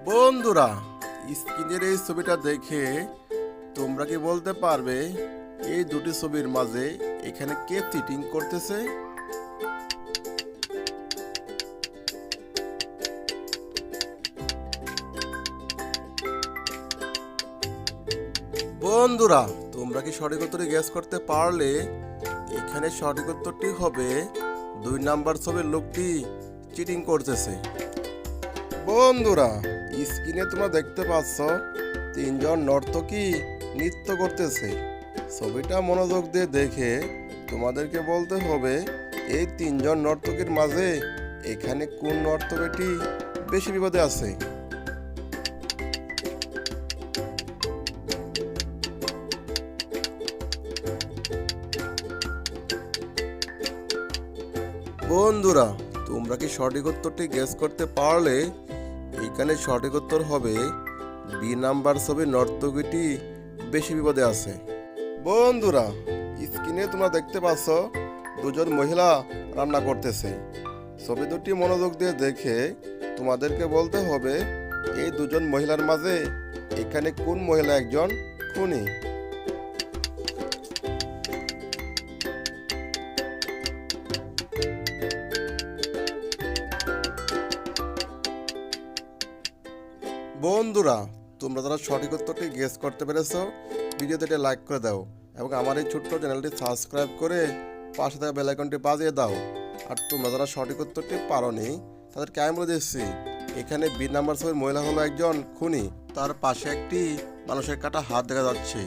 বন্ধুরা, স্ক্রিনের এই ছবিটা দেখে তোমরা কি বলতে পারবে এই দুটি ছবির মাঝে এখানে কে চিটিং করতেছে? বন্ধুরা, তোমরা কি সঠিক উত্তরে গেস করতে পারলে? এখানে সঠিক উত্তরটি হবে 2 নাম্বার ছবির লোকটি চিটিং করতেছে। বন্ধুরা, স্ক্রিনে তোমরা দেখতে পাচ্ছ 3 জন নর্তকী নৃত্য করতেছে। ছবিটা মনোযোগ দিয়ে দেখে তোমাদেরকে বলতে হবে এই 3 জন নর্তকীর মাঝে এখানে কোন নর্তকীটি বেশি বিপদে আছে। বন্ধুরা, তোমরা কি সঠিক উত্তরটি গেস করতে পারলে? এখানে সঠিক উত্তর হবে বি নাম্বার ছবির নর্তকীটি বেশি বিপদে আছে। বন্ধুরা, স্ক্রিনে তোমরা দেখতে পাচ্ছ 2 জন মহিলা রান্না করতেছে। ছবি দুটি মনোযোগ দিয়ে দেখে তোমাদেরকে বলতে হবে এই 2 জন মহিলার মাঝে এখানে কোন মহিলা একজন খুনি। বন্ধুরা, তোমরা যারা সঠিক উত্তরটি গেস করতে পেরেছো ভিডিওতে একটা লাইক করে দাও এবং আমার এই ছোট্ট চ্যানেলটি সাবস্ক্রাইব করে পাশে থাকা বেল আইকনটি বাজিয়ে দাও। আর তোমরা যারা সঠিক উত্তরটি পারোনি তাদেরকে আমি বলে দিচ্ছি এখানে বি নাম্বার ছবির মহিলা হলো একজন খুনি। তার পাশে একটি মানুষের কাটা হাত দেখা যাচ্ছে।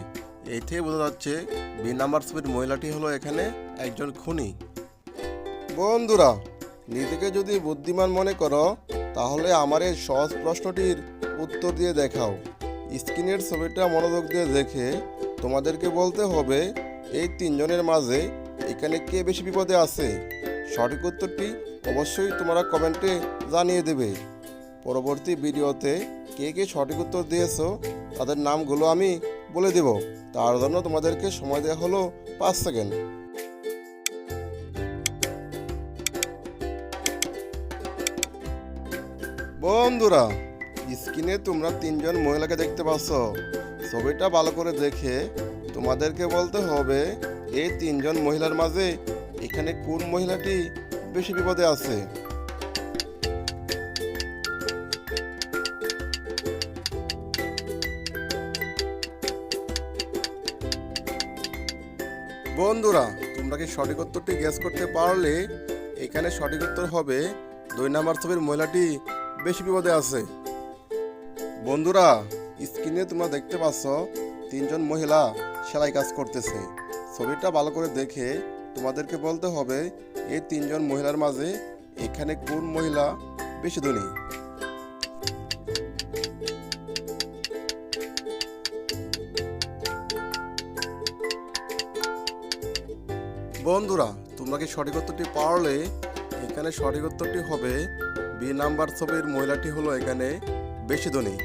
এই থেকে বোঝা যাচ্ছে বি নাম্বার ছবির মহিলাটি হলো এখানে একজন খুনি। বন্ধুরা, নিজেকে যদি বুদ্ধিমান মনে করো তাহলে আমার এই সহজ প্রশ্নটির উত্তর দিয়ে দেখাও। স্ক্রিনের ছবিটা মনোযোগ দিয়ে দেখে তোমাদেরকে বলতে হবে এই 3 জনের মাঝে এখানে কে বেশি বিপদে আছে। সঠিক উত্তরটি অবশ্যই তোমরা কমেন্টে জানিয়ে দেবে। পরবর্তী ভিডিওতে কে কে সঠিক উত্তর দিয়েছো তাদের নামগুলো আমি বলে দেব। তার জন্য তোমাদেরকে সময় দেওয়া হলো 5 সেকেন্ড। বন্ধুরা, স্ক্রিনে তোমরা 3 জন মহিলাকে দেখতে পাচ্ছ। ছবিটা ভালো করে দেখে তোমাদেরকে বলতে হবে এই 3 জন মহিলার মাঝে এখানে কোন মহিলাটি বেশি বিপদে আছে। বন্ধুরা, তোমরা কি সঠিক উত্তরটি গেস করতে পারলে? এখানে সঠিক উত্তর হবে 2 নাম্বার ছবির মহিলাটি বেশি বিপদে আছে। বন্ধুরা, স্ক্রিনে তোমরা দেখতে পাচ্ছ 3 জন মহিলা সেলাই কাজ করতেছে। ছবিটা ভালো করে দেখে তোমাদেরকে বলতে হবে এই 3 জন মহিলার মাঝে এখানে কোন মহিলা বেশি ধনী। বন্ধুরা, তোমরা কি সঠিক উত্তরটি পারলে? এখানে সঠিক উত্তরটি হবে বি নাম্বার ছবির মহিলাটি হলো এখানে বেশি ধনী।